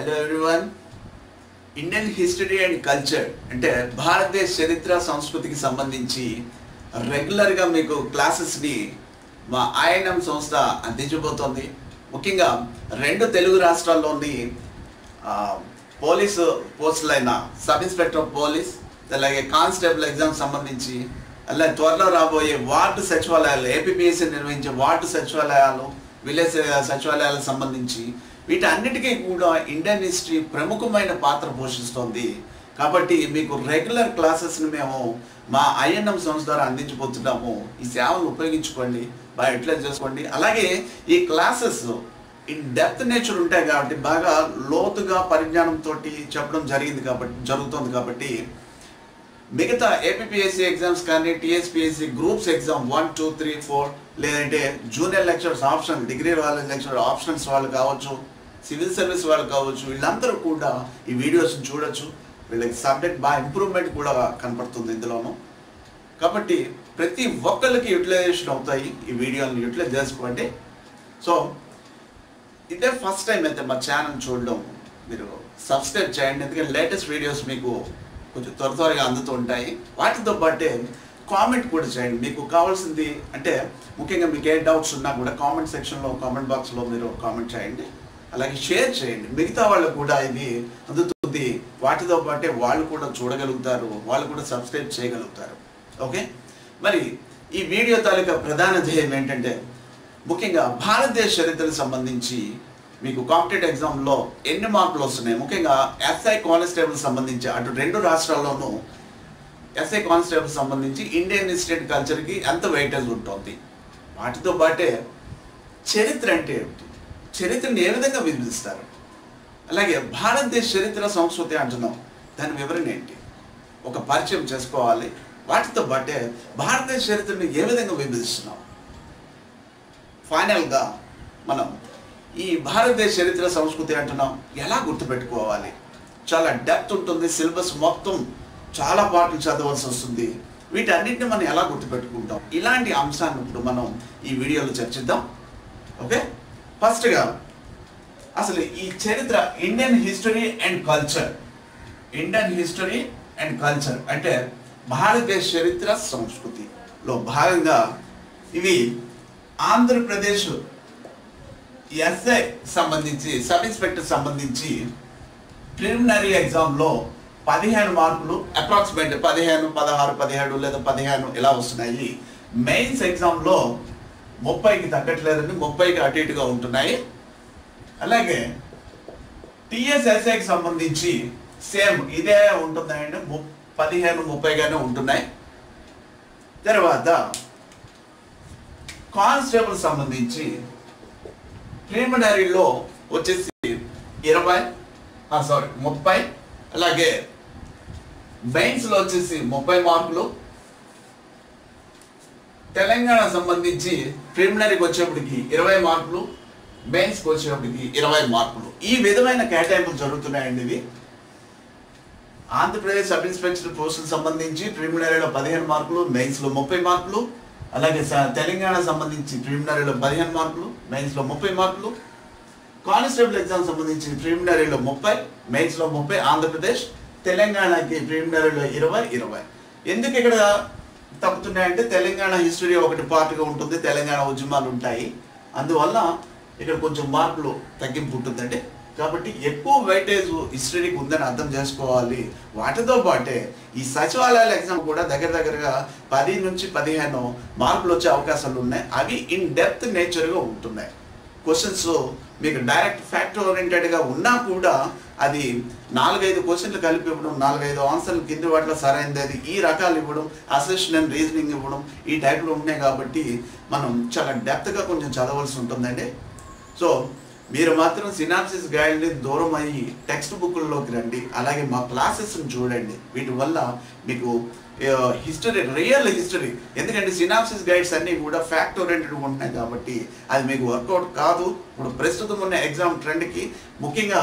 Hello everyone. Indian history and culture అంటే భారతదేశ చరిత్ర సంస్కృతికి సంబంధించి రెగ్యులర్గా మీకు క్లాసెస్ని మా ఐఎన్ఎం సంస్థ అందించబోతోంది. ముఖ్యంగా రెండు తెలుగు రాష్ట్రాల్లోని పోలీసు పోస్టులైన సబ్ ఇన్స్పెక్టర్ ఆఫ్ పోలీస్ అలాగే కానిస్టేబుల్ ఎగ్జామ్ సంబంధించి అలాగే త్వరలో రాబోయే వార్డు సచివాలయాలు ఏపీపీఎస్సీ నిర్వహించే వార్డు సచివాలయాలు విలేజ్ సచివాలయాలకు సంబంధించి వీటన్నిటికీ కూడా ఇండియన్ హిస్టరీ ప్రముఖమైన పాత్ర పోషిస్తోంది. కాబట్టి మీకు రెగ్యులర్ క్లాసెస్ని మేము మా ఐఎన్ఎం సంస్థ ద్వారా అందించబోతున్నాము. ఈ సేవలు ఉపయోగించుకోండి, బాగా యూటిలైజ్ చేసుకోండి. అలాగే ఈ క్లాసెస్ ఇన్ డెప్త్ నేచర్ ఉంటాయి కాబట్టి బాగా లోతుగా పరిజ్ఞానంతో చెప్పడం జరుగుతుంది కాబట్టి మిగతా ఏపీపీఎస్సీ ఎగ్జామ్స్ కానీ టీఎస్పీఎస్సీ గ్రూప్స్ ఎగ్జామ్ 1, 2, 3, 4 లేదంటే జూనియర్ లెక్చరర్స్ ఆప్షన్ డిగ్రీ వాళ్ళ లెక్చరర్ ఆప్షన్స్ వాళ్ళు కావచ్చు, సివిల్ సర్వీస్ వాళ్ళు కావచ్చు, వీళ్ళందరూ కూడా ఈ వీడియోస్ని చూడొచ్చు. వీళ్ళకి సబ్జెక్ట్ బాగా ఇంప్రూవ్మెంట్ కూడా కనపడుతుంది ఇందులోనూ. కాబట్టి ప్రతి ఒక్కరికి యూటిలైజేషన్ అవుతాయి. ఈ వీడియోని యూటిలైజ్ చేసుకోండి. సో ఇదే ఫస్ట్ టైం అయితే మా ఛానల్ చూడడం మీరు సబ్స్క్రైబ్ చేయండి, ఎందుకంటే లేటెస్ట్ వీడియోస్ మీకు కొంచెం త్వరగా అందుతూ ఉంటాయి. వాటితో పాటే కామెంట్ కూడా చేయండి. మీకు కావాల్సింది అంటే ముఖ్యంగా మీకు ఏ డౌట్స్ ఉన్నా కూడా కామెంట్ సెక్షన్లో కామెంట్ బాక్స్లో మీరు కామెంట్ చేయండి. అలాగే షేర్ చేయండి, మిగతా వాళ్ళకు కూడా ఇది అందుతుంది. వాటితో పాటే వాళ్ళు కూడా చూడగలుగుతారు, వాళ్ళు కూడా సబ్స్క్రైబ్ చేయగలుగుతారు. ఓకే, మరి ఈ వీడియో తాలూకా ప్రధాన ధ్యేయం ఏంటంటే ముఖ్యంగా భారతదేశ చరిత్రకు సంబంధించి మీకు కాంపిటేటివ్ ఎగ్జామ్లో ఎన్ని మార్కులు వస్తున్నాయి, ముఖ్యంగా ఎస్ఐ కానిస్టేబుల్ సంబంధించి అటు రెండు రాష్ట్రాల్లోనూ ఎస్ఐ కానిస్టేబుల్ సంబంధించి ఇండియన్ హిస్టరీ అండ్ కల్చర్కి ఎంత వెయిటేజ్ ఉంటుంది. వాటితో పాటే చరిత్ర అంటే ఏమిటి, చరిత్రను ఏ విధంగా విభజిస్తారు, అలాగే భారతదేశ చరిత్ర సంస్కృతి అంటున్నాం, దాని వివరణ ఏంటి, ఒక పరిచయం చేసుకోవాలి. వాటితో పాటే భారతదేశ చరిత్రను ఏ విధంగా విభజిస్తున్నాం. ఫైనల్గా మనం ఈ భారతదేశ చరిత్ర సంస్కృతి అంటున్నాం ఎలా గుర్తుపెట్టుకోవాలి. చాలా డెప్త్ ఉంటుంది, సిలబస్ మొత్తం చాలా పాటలు చదవాల్సి వస్తుంది. వీటన్నిటిని మనం ఎలా గుర్తుపెట్టుకుంటాం, ఇలాంటి అంశాన్ని ఇప్పుడు మనం ఈ వీడియోలో చర్చిద్దాం. ఓకే, ఫస్ట్గా అసలు ఈ చరిత్ర Indian history and culture, Indian history and culture అంటే భారతదేశ చరిత్ర సంస్కృతిలో భాగంగా ఇవి ఆంధ్రప్రదేశ్ ఎస్ఐ సంబంధించి సబ్ ఇన్స్పెక్టర్ సంబంధించి ప్రిలిమినరీ ఎగ్జామ్లో 15 మార్కులు అప్రాక్సిమేట్ 15, 16, 17 లేదా 15 ఇలా వస్తున్నాయి. మెయిన్స్ ఎగ్జామ్లో 30కి తగ్గట్లేదండి, 30కి అటు ఇటుగా ఉంటున్నాయి. అలాగే టీఎస్ఎస్ఐకి సంబంధించి సేమ్ ఇదే ఉంటుందండి, 15, 30గానే ఉంటున్నాయి. తర్వాత కానిస్టేబుల్ సంబంధించి ప్రిలిమినరీలో వచ్చేసి 30, అలాగే మెయిన్స్లో వచ్చేసి 30 మార్కులు. తెలంగాణ సంబంధించి ప్రిలిమినరీకి వచ్చేప్పటికి 20 మార్కులు, మెయిన్స్కి వచ్చేప్పటికి 20 మార్కులు. ఈ విధమైన కేటాయింపులు జరుగుతున్నాయండి. ఇవి ఆంధ్రప్రదేశ్ సబ్ ఇన్స్పెక్టర్ పోస్టులకు సంబంధించి ప్రిలిమినరీలో 15 మార్కులు, మెయిన్స్లో 30 మార్కులు. అలాగే తెలంగాణ సంబంధించి ప్రిలిమినరీలో 15 మార్కులు, మెయిన్స్లో 30 మార్కులు. కానిస్టేబుల్ ఎగ్జామ్ సంబంధించి ప్రిలిమినరీలో 30, మెయిన్స్లో 30 ఆంధ్రప్రదేశ్, తెలంగాణకి ప్రిలిమినరీలో 20. ఎందుకు ఇక్కడ తప్పుతున్నాయంటే తెలంగాణ హిస్టరీ ఒకటి పార్ట్గా ఉంటుంది, తెలంగాణ ఉద్యమాలు ఉంటాయి, అందువల్ల ఇక్కడ కొంచెం మార్కులు తగ్గింపు ఉంటుందండి. కాబట్టి ఎక్కువ వెయిటేజ్ హిస్టరీకి ఉందని అర్థం చేసుకోవాలి. వాటితో పాటే ఈ సచివాలయాల ఎగ్జామ్ కూడా దగ్గరగా 10 నుంచి 15 మార్కులు వచ్చే అవకాశాలు ఉన్నాయి. అవి ఇన్ డెప్త్ నేచర్గా ఉంటున్నాయి. క్వశ్చన్స్ మీకు డైరెక్ట్ ఫ్యాక్ట్ ఓరియంటెడ్గా ఉన్నా కూడా అది 4-5 క్వశ్చన్లు కలిపి ఇవ్వడం, 4-5 ఆన్సర్లు కింది వాటిలో సరైనది ఈ రకాలు ఇవ్వడం, అసెషన్ అండ్ రీజనింగ్ ఇవ్వడం, ఈ టైప్లో ఉన్నాయి. కాబట్టి మనం చాలా డెప్త్గా కొంచెం చదవాల్సి ఉంటుందండి. సో మీరు మాత్రం సినాప్సిస్ గైడ్ని దూరం అయ్యి టెక్స్ట్ బుక్లలోకి రండి, అలాగే మా క్లాసెస్ని చూడండి. వీటి వల్ల మీకు హిస్టరీ, రియల్ హిస్టరీ, ఎందుకంటే సినాప్సిస్ గైడ్స్ అన్నీ కూడా ఫ్యాక్ట్ ఓరియంటెడ్గా ఉంటున్నాయి కాబట్టి అది మీకు వర్కౌట్ కాదు. ఇప్పుడు ప్రస్తుతం ఉన్న ఎగ్జామ్ ట్రెండ్కి ముఖ్యంగా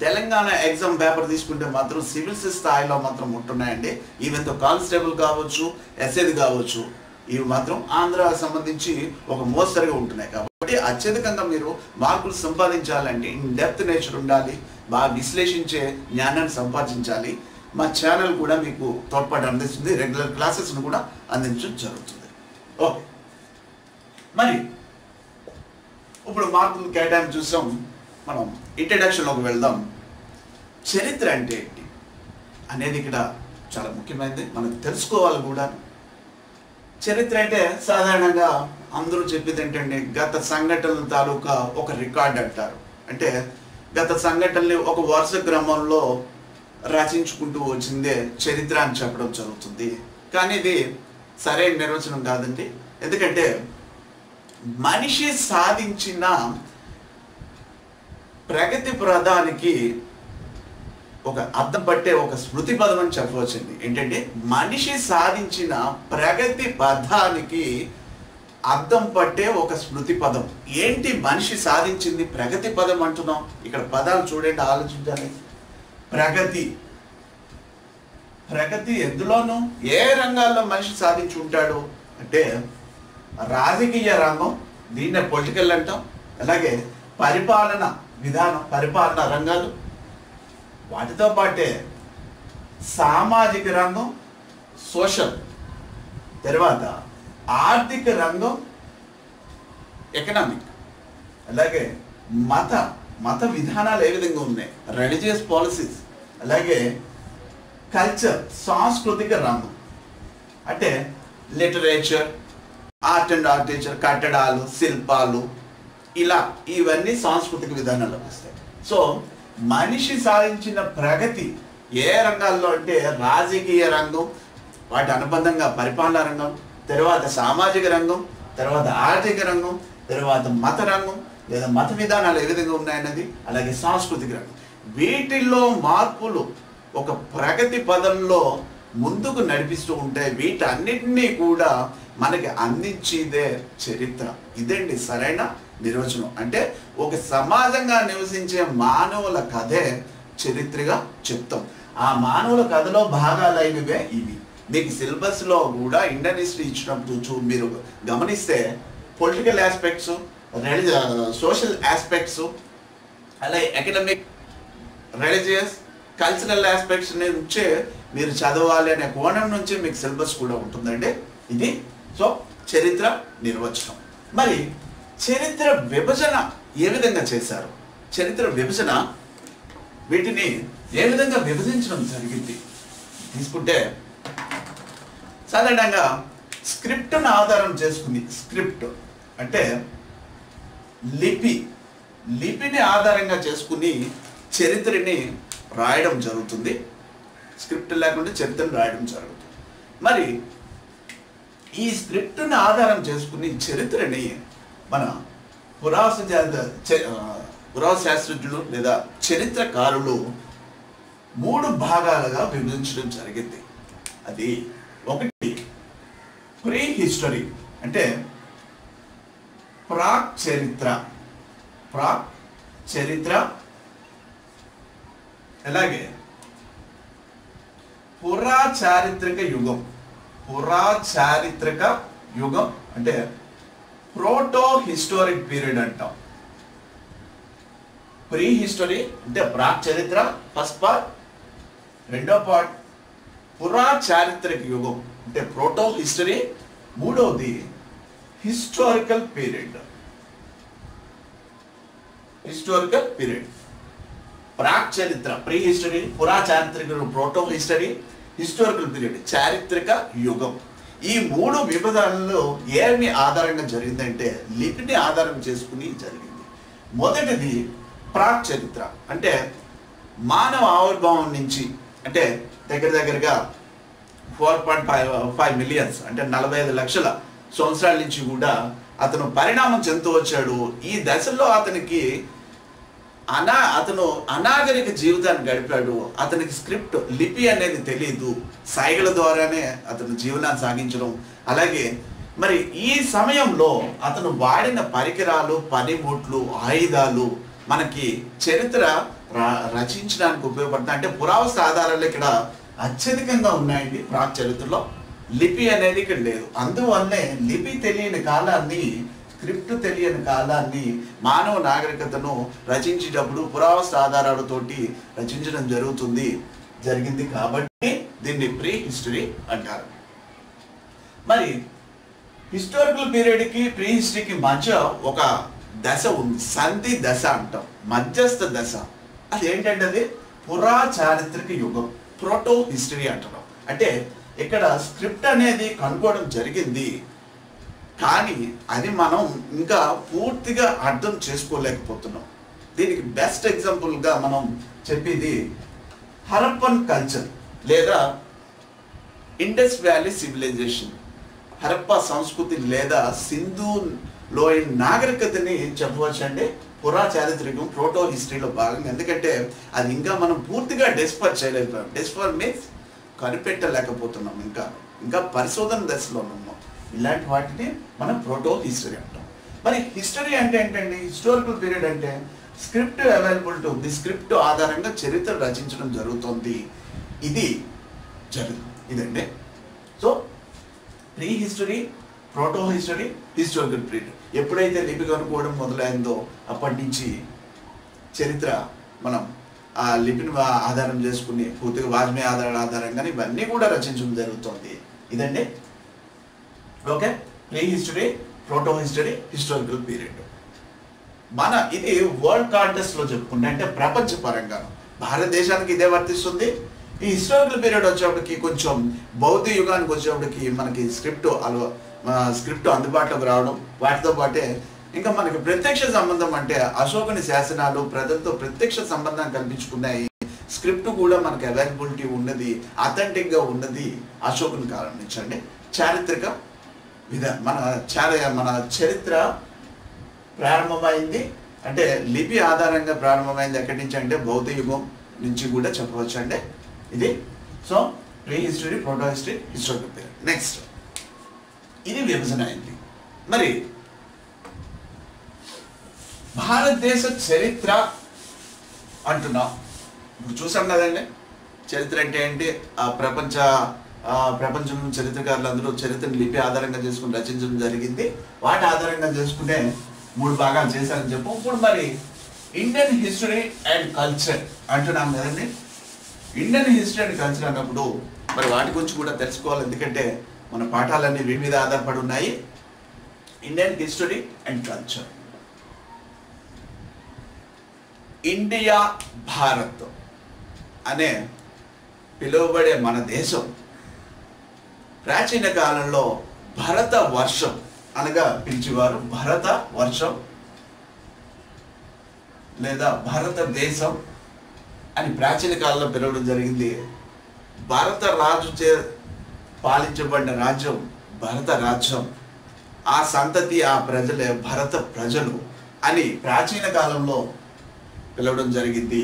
తెలంగాణ ఎగ్జామ్ పేపర్ తీసుకుంటే మాత్రం సివిల్స్ స్థాయిలో మాత్రం ఉంటున్నాయండి. ఈవెన్ తో కానిస్టేబుల్ కావచ్చు, ఎస్ఐది కావచ్చు, ఇవి మాత్రం ఆంధ్ర సంబంధించి ఒక మోస్తరుగా ఉంటున్నాయి. కాబట్టి అత్యధికంగా మీరు మార్కులు సంపాదించాలంటే ఇన్ డెప్త్ నేచర్ ఉండాలి, బాగా విశ్లేషించే జ్ఞానాన్ని సంపాదించాలి. మా ఛానల్ కూడా మీకు తోడ్పాటు అందిస్తుంది, రెగ్యులర్ క్లాసెస్ను కూడా అందించడం జరుగుతుంది. ఓకే, మరి ఇప్పుడు మార్కులు కేటాయింపు చూసాం. మనం ఇంట్రడక్షన్లోకి వెళ్దాం. చరిత్ర అంటే ఏంటి అనేది ఇక్కడ చాలా ముఖ్యమైనది, మనం తెలుసుకోవాలి కూడా. చరిత్ర అంటే సాధారణంగా అందరూ చెప్పేది ఏంటంటే గత సంఘటనల తాలూకా ఒక రికార్డ్ అంటారు. అంటే గత సంఘటనల్ని ఒక వరుస క్రమంలో రచించుకుంటూ వచ్చిందే చరిత్ర అని చెప్పడం జరుగుతుంది. కానీ ఇది సరైన నిర్వచనం కాదండి. ఎందుకంటే మనిషి సాధించిన ప్రగతి ప్రధానికి ఒక అర్థం పట్టే ఒక స్మృతి పదం అని చెప్పవచ్చండి. ఏంటంటే మనిషి సాధించిన ప్రగతి పథానికి అర్థం పట్టే ఒక స్మృతి పదం. ఏంటి మనిషి సాధించింది ప్రగతి పదం అంటున్నాం? ఇక్కడ పదాలు చూడండి, ఆలోచించాలి. ప్రగతి, ప్రగతి ఎందులోనూ ఏ రంగాల్లో మనిషి సాధించి ఉంటాడు అంటే రాజకీయ రంగం, దీన్నే పొలిటికల్ అంటాం. అలాగే పరిపాలన విధానం, పరిపాలన రంగాలు, వాటితో పాటే సామాజిక రంగం, సోషల్, తర్వాత ఆర్థిక రంగం, ఎకనామిక్, అలాగే మత విధానాలు ఏ విధంగా ఉన్నాయి, రిలీజియస్ పాలసీస్, అలాగే కల్చర్, సాంస్కృతిక రంగం అంటే లిటరేచర్, ఆర్ట్ అండ్ ఆర్కిటెక్చర్, కట్టడాలు, శిల్పాలు, ఇలా ఇవన్నీ సాంస్కృతిక విధానాల్లోకి వస్తాయి. సో మనిషి సాధించిన ప్రగతి ఏ రంగాల్లో అంటే రాజకీయ రంగం, వాటి అనుబంధంగా పరిపాలన రంగం, తర్వాత సామాజిక రంగం, తర్వాత ఆర్థిక రంగం, తర్వాత మత రంగం లేదా మత విధానాలు ఏ విధంగా ఉన్నాయన్నది, అలాగే సాంస్కృతిక రంగం. వీటిల్లో మార్పులు ఒక ప్రగతి పదంలో ముందుకు నడిపిస్తూ ఉంటాయి. వీటన్నిటినీ కూడా మనకి అందించేదే చరిత్ర. ఇదండి సరైన నిర్వచనం. అంటే ఒక సమాజంగా నివసించే మానవుల కథే చరిత్రగా చెప్తాం. ఆ మానవుల కథలో భాగాలైనవే ఇవి. మీకు సిలబస్లో కూడా ఇండియన్ హిస్టరీ ఇచ్చినప్పుడు మీరు గమనిస్తే పొలిటికల్ ఆస్పెక్ట్స్, సోషల్ ఆస్పెక్ట్స్, అలాగే ఎకనామిక్, రిలీజియస్, కల్చరల్ ఆస్పెక్ట్స్ నుంచే మీరు చదవాలి అనే కోణం నుంచి మీకు సిలబస్ కూడా ఉంటుందండి. ఇది సో చరిత్ర నిర్వచనం. మరి చరిత్ర విభజన ఏ విధంగా చేశారు? చరిత్ర విభజన వీటిని ఏ విధంగా విభజించడం జరిగింది తీసుకుంటే సాధారణంగా స్క్రిప్ట్ను ఆధారం చేసుకుని, స్క్రిప్ట్ అంటే లిపిని ఆధారంగా చేసుకుని చరిత్రని రాయడం జరుగుతుంది. స్క్రిప్ట్ లేకుండా చరిత్రను రాయడం జరుగుతుంది. మరి ఈ స్క్రిప్ట్ను ఆధారం చేసుకుని చరిత్రని మన పురాశాస్త్రజ్ఞులు లేదా చరిత్రకారులు 3 భాగాలుగా విభజించడం జరిగింది. అది ఒకటి ప్రీ హిస్టరీ అంటే ప్రాక్ చరిత్ర, అలాగే పురాచారిత్రక యుగం అంటే ప్రోటో హిస్టారిక్ పీరియడ్ అంటాం. ప్రీ హిస్టరీ అంటే ప్రాక్ చరిత్ర ఫస్ట్ పార్ట్, రెండో పార్ట్ పురాచారిత్రక యుగం అంటే ప్రోటో హిస్టరీ, మూడవది హిస్టారికల్ పీరియడ్. ప్రాక్ చరిత్ర, ప్రీ హిస్టరీ, పురాచారిత్రక, ప్రోటో హిస్టరీ, హిస్టారికల్ పీరియడ్, చారిత్రక యుగం. ఈ 3 విభజనలు ఏమి ఆధారంగా జరిగిందంటే లిపిని ఆధారం చేసుకుని జరిగింది. మొదటిది ప్రాక్ చరిత్ర అంటే మానవ ఆవిర్భావం నుంచి, అంటే దగ్గరగా 4.5 మిలియన్స్ అంటే 45 లక్షల సంవత్సరాల నుంచి కూడా అతను పరిణామం చెందుతూ వచ్చాడు. ఈ దశలో అతను అనాగరిక జీవితాన్ని గడిపాడు. అతనికి స్క్రిప్ట్, లిపి అనేది తెలియదు. సైగల ద్వారానే అతను జీవనాన్ని సాగించడం. అలాగే మరి ఈ సమయంలో అతను వాడిన పరికరాలు, పనిముట్లు, ఆయుధాలు మనకి చరిత్ర రచించడానికి ఉపయోగపడతాయి. అంటే పురావస్తు ఆధారాలు ఇక్కడ అత్యధికంగా ఉన్నాయండి ప్రాక్ చరిత్రలో. లిపి అనేది ఇక్కడ లేదు. అందువల్లే లిపి తెలియని కాలాన్ని, స్క్రిప్ట్ తెలియని కాలాన్ని మానవ నాగరికతను రచించేటప్పుడు పురావస్తు ఆధారాలతోటి రచించడం జరిగింది కాబట్టి దీన్ని ప్రీ హిస్టరీ అంటారు. మరి హిస్టారికల్ పీరియడ్కి ప్రీ హిస్టరీకి మధ్య ఒక దశ ఉంది, సంధి దశ అంటాం, మధ్యస్థ దశ. అది ఏంటంటే అది పురా చారిత్రక యుగం, ప్రోటో హిస్టరీ అంటున్నాం. అంటే ఇక్కడ స్క్రిప్ట్ అనేది కనుక్కోవడం జరిగింది, కానీ అది మనం ఇంకా పూర్తిగా అర్థం చేసుకోలేకపోతున్నాం. దీనికి బెస్ట్ ఎగ్జాంపుల్గా మనం చెప్పేది హరప్పన్ కల్చర్ లేదా ఇండస్ వ్యాలీ సివిలైజేషన్. హరప్పా సంస్కృతి లేదా సింధు లోయ నాగరికతని చెప్పవచ్చు అండి పురా చారిత్రకం, ప్రోటో హిస్టరీలో భాగంగా. ఎందుకంటే అది ఇంకా మనం పూర్తిగా డెస్పర్ చేయలేకపోయాం. డెస్పర్ మీన్స్ కనిపెట్టలేకపోతున్నాం, ఇంకా పరిశోధన దశలో ఉన్నాం. ఇలాంటి వాటిని మనం ప్రోటో హిస్టరీ అంటాం. మరి హిస్టరీ అంటే ఏంటండి? హిస్టారికల్ పీరియడ్ అంటే స్క్రిప్ట్ అవైలబిలిటీ ఉంది, స్క్రిప్ట్ ఆధారంగా చరిత్ర రచించడం జరుగుతుంది. ఇదండి. So pre history, proto history, historical period. ఎప్పుడైతే లిపి కనుక్కోవడం మొదలైందో అప్పటి నుంచి చరిత్ర మనం ఆ లిపిని ఆధారం చేసుకుని పూర్తిగా వాజ్మేయ ఆధారంగా ఇవన్నీ కూడా రచించడం జరుగుతుంది. ఇదండి. Okay, pre history, proto history, historical period. ఇది వరల్డ్ కాంటెక్స్ట్ లో చెప్పుకుంటే అంటే ప్రపంచ పరంగా భారతదేశానికి ఇదే వర్తిస్తుంది. ఈ హిస్టారికల్ పీరియడ్ వచ్చేప్పటికి కొంచెం బౌద్ధ యుగానికి వచ్చేప్పటికి మనకి స్క్రిప్ట్ అందుబాటులోకి రావడం, వాటితో పాటే ఇంకా మనకి ప్రత్యక్ష సంబంధం అంటే అశోకుని శాసనాలు ప్రజలతో ప్రత్యక్ష సంబంధం కల్పించుకున్నాయి. స్క్రిప్ట్ కూడా మనకి అవైలబిలిటీ ఉన్నది, అథెంటిక్ గా ఉన్నది అశోకుని కాలం నుంచి అండి. చారిత్రక మన చరిత్ర ప్రారంభమైంది అంటే లిపి ఆధారంగా ప్రారంభమైంది ఎక్కడి నుంచి అంటే బౌద్ధ యుగం నుంచి కూడా చెప్పవచ్చు అండి ఇది. So pre history, proto history, historical period. Next ఇది విభజన అయింది. మరి భారతదేశ చరిత్ర అంటున్నాం. ఇప్పుడు చూసాం కదండి, చరిత్ర అంటే ఏంటి? ఆ ప్రపంచంలో చరిత్రకారులు అందరూ చరిత్రను లిపి ఆధారంగా చేసుకుని రచించడం జరిగింది. వాటి ఆధారంగా చేసుకునే 3 భాగాలు చేశారని చెప్పు. ఇప్పుడు మరి ఇండియన్ హిస్టరీ అండ్ కల్చర్ అంటున్నాం కదండి. ఇండియన్ హిస్టరీ అండ్ కల్చర్ అన్నప్పుడు మరి వాటి గురించి కూడా తెలుసుకోవాలి, ఎందుకంటే మన పాఠాలన్నీ వీటి మీద ఆధారపడి ఉన్నాయి. Indian history and culture. India, Bharat అనే పిలువబడే మన దేశం ప్రాచీన కాలంలో భరత వర్షం అనగా పిలిచేవారు. భరత వర్షం లేదా భారతదేశం అని ప్రాచీన కాలంలో పిలవడం జరిగింది. భారత రాజు చే పాలించబడిన రాజ్యం భరత రాజ్యం. ఆ సంతతి, ఆ ప్రజలే భరత ప్రజలు అని ప్రాచీన కాలంలో పిలవడం జరిగింది.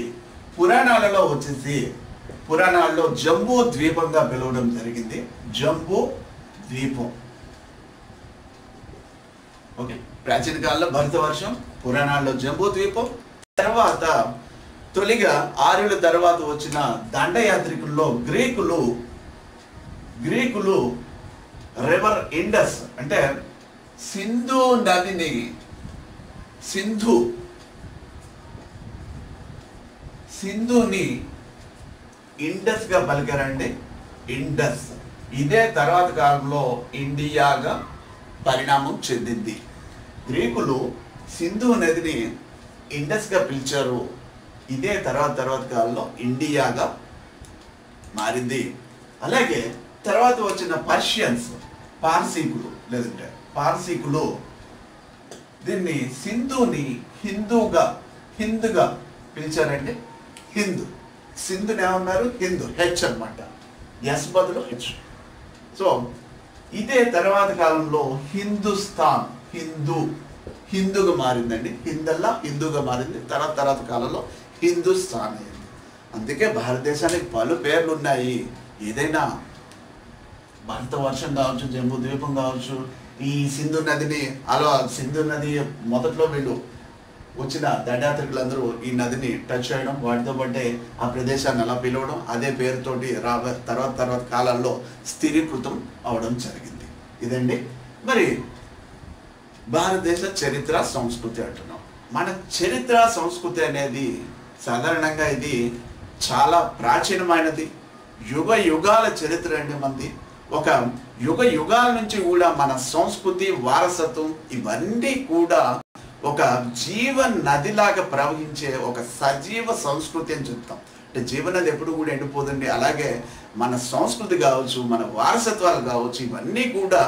పురాణాలలో జంబూ ద్వీపంగా పిలవడం జరిగింది. జంబూ ద్వీపం. ఓకే, ప్రాచీన కాలంలో భరతవర్షం, పురాణాల్లో జంబూ ద్వీపం. తర్వాత తొలిగా ఆర్యుల తర్వాత వచ్చిన దండయాత్రికుల్లో గ్రీకులు రివర్ ఇండస్ అంటే సింధు నదిని సింధుని ఇండస్ గా పలికారండి. ఇండస్. ఇదే తర్వాత కాలంలో ఇండియాగా పరిణామం చెందింది. గ్రీకులు సింధు నదిని ఇండస్ గా పిలిచారు. ఇదే తర్వాత కాలంలో ఇండియాగా మారింది. అలాగే తర్వాత వచ్చిన పార్సీకులు దీన్ని సింధుని హిందుగా పిలిచారండి. సింధుని ఏమన్నారు? హిందూ. హెచ్ అనమాట, ఎస్ బదులు హెచ్. సో ఇదే తర్వాత కాలంలో హిందుస్థాన్ హిందూగా మారిందండి. హిందూగా మారింది. తర్వాత కాలంలో హిందుస్థాన్ అయింది. అందుకే భారతదేశానికి పలు పేర్లు ఉన్నాయి. ఏదైనా భరత వర్షం కావచ్చు, జంబూ ద్వీపం కావచ్చు, ఈ సింధు నది మొదట్లో వీళ్ళు వచ్చిన దండయాత్రికులందరూ ఈ నదిని టచ్ చేయడం, వాటితో పాటే ఆ ప్రదేశాన్ని అలా పిలవడం, అదే పేరుతోటి తర్వాత కాలాల్లో స్థిరీకృతం అవడం జరిగింది. ఇదండి మరి భారతదేశ చరిత్ర సంస్కృతి అంటున్నాం. మన చరిత్ర సంస్కృతి అనేది సాధారణంగా ఇది చాలా ప్రాచీనమైనది, యుగ యుగాల చరిత్ర అండి మంది. ఒక యుగ యుగాల నుంచి కూడా మన సంస్కృతి వారసత్వం ఇవన్నీ కూడా ఒక జీవ నదిలాగా ప్రవహించే ఒక సజీవ సంస్కృతి అని చెప్తాం. అంటే జీవనది ఎప్పుడు కూడా ఎండిపోదండి. అలాగే మన సంస్కృతి కావచ్చు, మన వారసత్వాలు కావచ్చు, ఇవన్నీ కూడా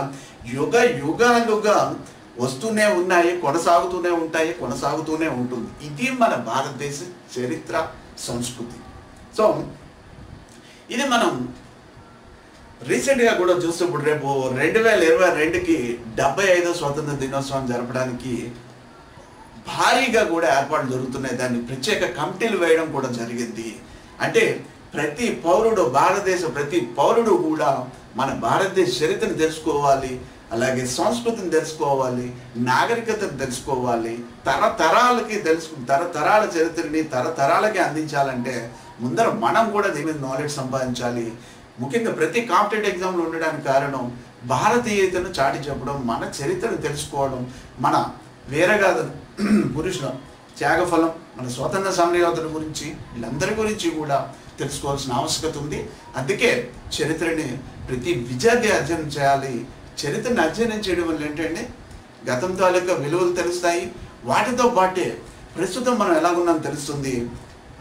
యుగ యుగాలుగా వస్తూనే ఉన్నాయి, కొనసాగుతూనే ఉంటుంది. ఇది మన భారతదేశ చరిత్ర సంస్కృతి. సో ఇది మనం రీసెంట్గా కూడా చూస్తే ఇప్పుడు రేపు 2022కి 75వ స్వాతంత్ర దినోత్సవం జరపడానికి భారీగా కూడా ఏర్పాట్లు జరుగుతున్నాయి. దాన్ని ప్రత్యేక కమిటీలు వేయడం కూడా జరిగింది. అంటే ప్రతి పౌరుడు కూడా మన భారతదేశ చరిత్రను తెలుసుకోవాలి, అలాగే సంస్కృతిని తెలుసుకోవాలి, నాగరికతను తెలుసుకోవాలి. తరతరాల చరిత్రని తరతరాలకి అందించాలంటే ముందర మనం కూడా దీని మీద నాలెడ్జ్ సంపాదించాలి. ముఖ్యంగా ప్రతి కాంపిటేటివ్ ఎగ్జామ్లో ఉండడానికి కారణం భారతీయతను చాటి చెప్పడం, మన చరిత్రను తెలుసుకోవడం, మన వీరగాథ పురుషుల త్యాగఫలం, మన స్వాతంత్ర సమరయోధుల గురించి, వీళ్ళందరి గురించి కూడా తెలుసుకోవాల్సిన ఆవశ్యకత ఉంది. అందుకే చరిత్రని ప్రతి విద్యార్థి అధ్యయనం చేయాలి. చరిత్రను అధ్యయనం చేయడం వల్ల ఏంటంటే గతం తాలూకా విలువలు తెలుస్తాయి, వాటితో పాటే ప్రస్తుతం మనం ఎలా ఉన్నాం తెలుస్తుంది,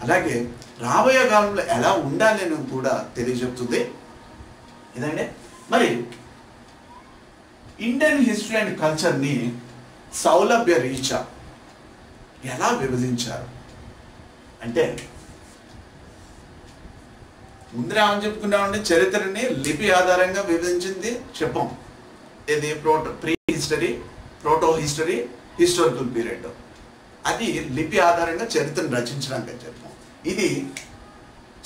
అలాగే రాబోయే కాలంలో ఎలా ఉండాలి అని కూడా తెలియజెప్తుంది. ఇదండి మరి ఇండియన్ హిస్టరీ అండ్ కల్చర్ని సౌలభ్య రీత్యా ఎలా విభజించారు అంటే, ముందర ఏమని చెప్పుకున్నామంటే చరిత్రని లిపి ఆధారంగా విభజించింది చెప్పాం. ఇది ప్రోటో హిస్టరీ, హిస్టారికల్ పీరియడ్. అది లిపి ఆధారంగా చరిత్రను రచించడానికి చెప్పాం. ఇది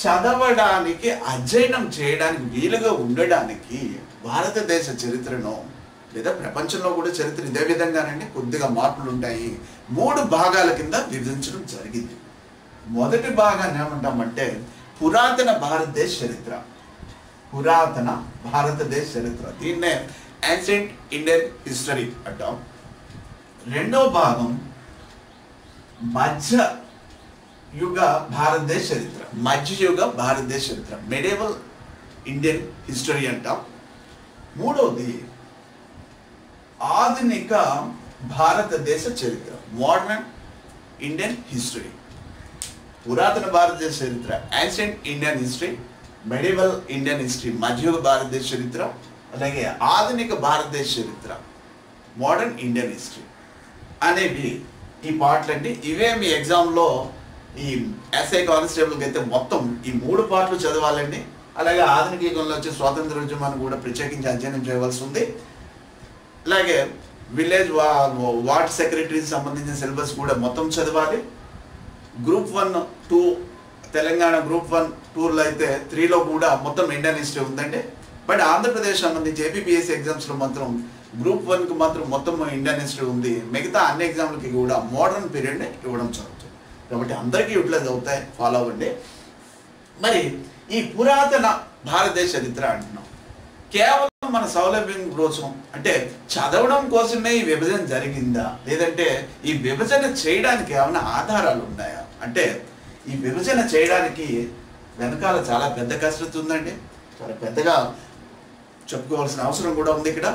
చదవడానికి, అధ్యయనం చేయడానికి వీలుగా ఉండడానికి భారతదేశ చరిత్రను లేదా ప్రపంచంలో కూడా చరిత్ర ఇదే విధంగానండి కొద్దిగా మార్పులు ఉంటాయి. 3 భాగాల కింద విభజించడం జరిగింది. మొదటి భాగాన్ని ఏమంటామంటే పురాతన భారతదేశ చరిత్ర, దీన్నే యాన్షియంట్ ఇండియన్ హిస్టరీ అంటాం. రెండవ భాగం మధ్యయుగ భారతదేశ చరిత్ర, మెడివల్ ఇండియన్ హిస్టరీ అంటాం. మూడవది ఆధునిక భారతదేశ చరిత్ర, మోడర్న్ ఇండియన్ హిస్టరీ. పురాతన భారతదేశ చరిత్ర ancient Indian history, medieval Indian history మధ్యయుగ భారతదేశ చరిత్ర, అలాగే ఆధునిక భారతదేశ చరిత్ర మోడర్న్ ఇండియన్ హిస్టరీ అనేవి ఈ పార్ట్లండి. ఇవే మీ ఎగ్జామ్లో ఈ ఎస్ఐ కానిస్టేబుల్కి అయితే మొత్తం ఈ 3 పార్ట్లు చదవాలండి. అలాగే ఆధునిక యుగంలో వచ్చే స్వాతంత్ర ఉద్యమాన్ని కూడా ప్రత్యేకించి అధ్యయనం చేయవలసి ఉంది. అలాగే విలేజ్ వార్డ్ సెక్రటరీకి సంబంధించిన సిలబస్ కూడా మొత్తం చదవాలి. గ్రూప్ 1, 2 తెలంగాణ గ్రూప్ 1, 2లో అయితే 3లో కూడా మొత్తం ఇండియన్ హిస్టరీ ఉందండి. బట్ ఆంధ్రప్రదేశ్ సంబంధించి ఏపీపీఎస్సీ ఎగ్జామ్స్లో మాత్రం గ్రూప్ 1కి మాత్రం మొత్తం ఇండియన్ హిస్టరీ ఉంది. మిగతా అన్ని ఎగ్జామ్లకి కూడా మోడర్న్ పీరియడ్ని ఇవ్వడం జరుగుతుంది. కాబట్టి అందరికీ యూటిలైజ్ అవుతాయి, ఫాలో అవ్వండి. మరి ఈ పురాతన భారతదేశ చరిత్ర అంటున్నాం, కేవలం మన సౌలభ్యం కోసం అంటే చదవడం కోసమే ఈ విభజన జరిగిందా, లేదంటే ఈ విభజన చేయడానికి ఏమైనా ఆధారాలు ఉన్నాయా అంటే, ఈ విభజన చేయడానికి వెనకాల చాలా పెద్ద కసరత్తు ఉందండి. చాలా పెద్దగా చెప్పుకోవాల్సిన అవసరం కూడా ఉంది. ఇక్కడ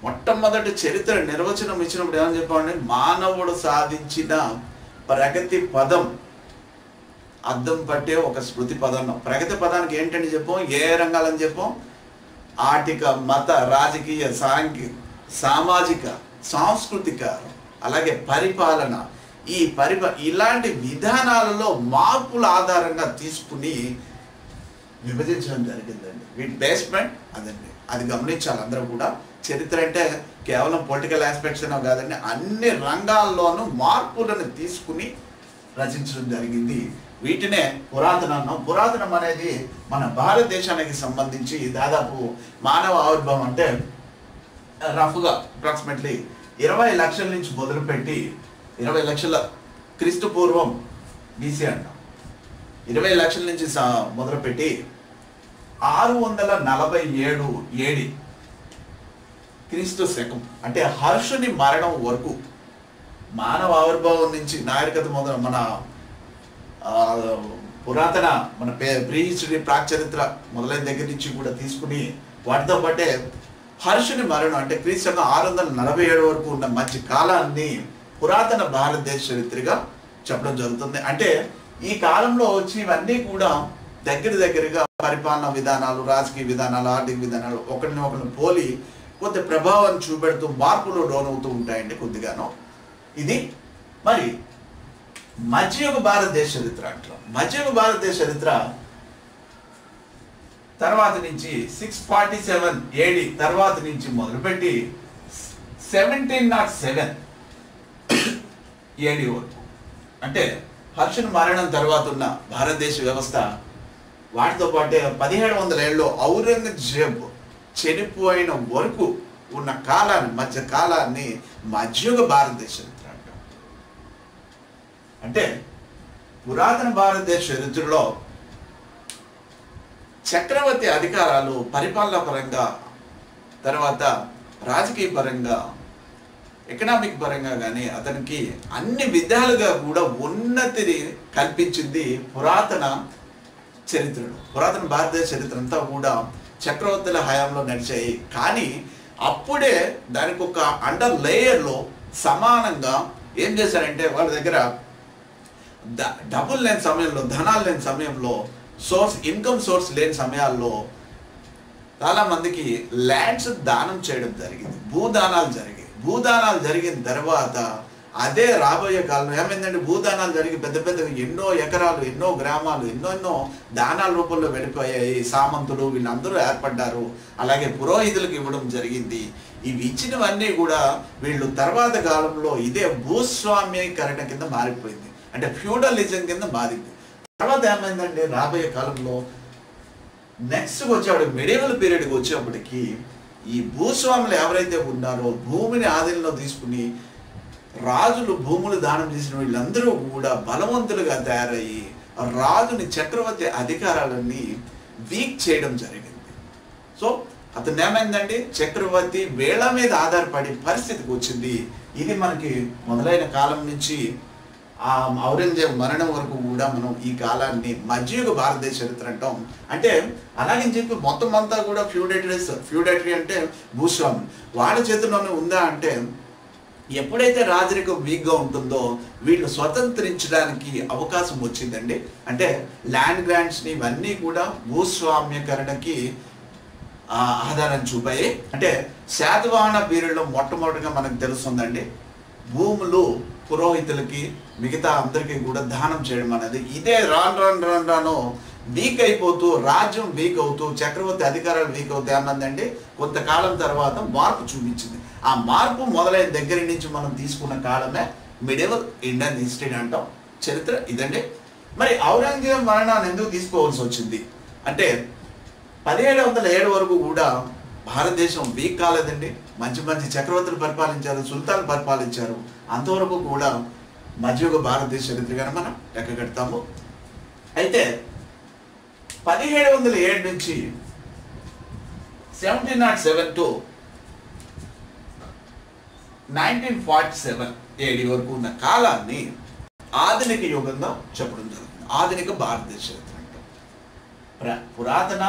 మొట్టమొదటి చరిత్ర నిర్వచనం ఇచ్చినప్పుడు ఏమని చెప్పామంటే, మానవుడు సాధించిన ప్రగతి పదం అర్థం పట్టే ఒక స్మృతి పదం. ప్రగతి పదానికి ఏంటంటే చెప్పాం, ఏ రంగాలని చెప్పాం, ఆర్థిక, మత, రాజకీయ, సామాజిక, సాంస్కృతిక, అలాగే పరిపాలన, ఇలాంటి విధానాలలో మార్పుల ఆధారంగా తీసుకుని విభజించడం జరిగిందండి. వీటి బేస్మెంట్ అదండి, అది గమనించాలి అందరూ కూడా. చరిత్ర అంటే కేవలం పొలిటికల్ ఆస్పెక్ట్స్ అనో కాదండి, అన్ని రంగాల్లోనూ మార్పులను తీసుకుని రచించడం జరిగింది. వీటినే పురాతనం. పురాతనం అనేది మన భారతదేశానికి సంబంధించి దాదాపు మానవ ఆవిర్భావం అంటే రఫ్గా అప్రాక్సిమేట్లీ 20 లక్షల నుంచి మొదలుపెట్టి 20 లక్షల క్రీస్తు పూర్వం BC అంటాం. 20 లక్షల నుంచి మొదలుపెట్టి 647 AD క్రీస్తు శకం అంటే హర్షుని మరణం వరకు మానవ ఆవిర్భావం నుంచి నాగరికత మొదలు మన పురాతన మన ప్రీ హిస్టరీ ప్రాక్చరిత్ర మొదలైన దగ్గర నుంచి కూడా తీసుకుని వాటితో పాటే హర్షుని మరణం అంటే క్రీస్తు 647 వరకు ఉన్న మంచి కాలాన్ని పురాతన భారతదేశ చరిత్రగా చెప్పడం జరుగుతుంది. అంటే ఈ కాలంలో వచ్చి ఇవన్నీ కూడా దగ్గరగా పరిపాలనా విధానాలు, రాజకీయ విధానాలు, ఆర్థిక విధానాలు ఒకరిని పోలి కొంత ప్రభావాన్ని చూపెడుతూ మార్పులు లోనవుతూ ఉంటాయండి కొద్దిగాను. ఇది మరి మధ్యయుగ భారతదేశ చరిత్ర అంటాం. మధ్యయుగ భారతదేశ చరిత్ర తర్వాత నుంచి 647 AD తర్వాత నుంచి మొదలుపెట్టి 1707 AD వరకు అంటే హర్షుని మరణం తర్వాత ఉన్న భారతదేశ వ్యవస్థ వాటితో పాటే 1700 ఏళ్ళలో ఔరంగజేబ్ చనిపోయిన వరకు ఉన్న కాలాన్ని మధ్య కాలాన్ని మధ్యయుగ భారతదేశ చరిత్ర అంటాం. అంటే పురాతన భారతదేశ చరిత్రలో చక్రవర్తి అధికారాలు పరిపాలనా పరంగా, తర్వాత రాజకీయ పరంగా, ఎకనామిక్ పరంగా కానీ అతనికి అన్ని విధాలుగా కూడా ఉన్నతిని కల్పించింది పురాతన చరిత్రలో. పురాతన భారతదేశ చరిత్ర అంతా కూడా చక్రవర్తుల హయాంలో నడిచాయి. కానీ అప్పుడే దానికి ఒక అండర్ లేయర్లో సమానంగా ఏం చేశారంటే వాళ్ళ దగ్గర డబ్బులు లేని సమయంలో, ధనాలు లేని సమయంలో, ఇన్కమ్ సోర్స్ లేని సమయాల్లో చాలా మందికి ల్యాండ్స్ దానం చేయడం జరిగింది. భూదానాలు జరిగిన తర్వాత అదే రాబోయే కాలంలో ఏమైందంటే భూదానాలు జరిగి పెద్ద ఎన్నో ఎకరాలు, ఎన్నో గ్రామాలు, ఎన్నో దానాల రూపంలో వెళ్ళిపోయాయి. సామంతులు వీళ్ళందరూ ఏర్పడ్డారు. అలాగే పురోహితులకు ఇవ్వడం జరిగింది. ఇవి ఇచ్చినవన్నీ కూడా వీళ్ళు తర్వాత కాలంలో ఇదే భూస్వామ్యీకరణ కింద మారిపోయింది. అంటే ఫ్యూడలిజం కింద మారింది. తర్వాత ఏమైందంటే రాబోయే కాలంలో నెక్స్ట్ వచ్చేవాడికి మెడివల్ పీరియడ్కి వచ్చేప్పటికి ఈ భూస్వాములు ఎవరైతే ఉన్నారో భూమిని ఆధీనంలో తీసుకుని రాజులు భూములు దానం చేసిన వీళ్ళందరూ కూడా బలవంతులుగా తయారయ్యి రాజుని చక్రవర్తి అధికారాలన్నీ వీక్ చేయడం జరిగింది. సో అతను ఏమైందండి చక్రవర్తి వేళ మీద ఆధారపడే పరిస్థితికి వచ్చింది. ఇది మనకి మొదలైన కాలం నుంచి ఔరంగజేబ్ మరణం వరకు కూడా మనం ఈ కాలాన్ని మధ్యయుగ భారతదేశ చరిత్ర అంటాం. అంటే అలాగని చెప్పి మొత్తం అంతా కూడా ఫ్యూడేటరీ అంటే భూస్వాములు వాళ్ళ చేతుల్లోనే ఉందా అంటే ఎప్పుడైతే రాజరికం వీక్గా ఉంటుందో వీళ్ళు స్వతంత్రించడానికి అవకాశం వచ్చిందండి. అంటే ల్యాండ్ గ్రాంట్స్ని ఇవన్నీ కూడా భూస్వామ్యకరణకి ఆధారం చూపాయి. అంటే శాతవాహన పీరియడ్లో మొట్టమొదటిగా మనకు తెలుస్తుందండి భూములు పురోహితులకి మిగతా అందరికీ కూడా దానం చేయడం అనేది. ఇదే రాను వీక్ అయిపోతూ రాజ్యం వీక్ అవుతూ చక్రవర్తి అధికారాలు వీక్ అవుతాయి అన్నదండి కొంతకాలం తర్వాత మార్పు చూపించింది. ఆ మార్పు మొదలైన దగ్గర నుంచి మనం తీసుకున్న కాలమే మిడివల్ ఇండియన్ హిస్టరీ అంటాం. చరిత్ర ఇదండి. మరి ఔరంగజేబ్ మరణాన్ని ఎందుకు తీసుకోవాల్సి వచ్చింది అంటే 1707 వరకు కూడా భారతదేశం వీక్ కాలేదండి. మంచి చక్రవర్తులు పరిపాలించారు, సుల్తాన్లు పరిపాలించారు. అంతవరకు కూడా మధ్యయుగ భారతదేశ చరిత్రగానే మనం లెక్క కడతాము. అయితే 1707 నుంచి 1707 టు 1947 AD వరకు ఉన్న కాలాన్ని ఆధునిక యుగంగా చెప్పడం జరుగుతుంది. ఆధునిక భారతదేశ చరిత్ర అంటాం. పురాతన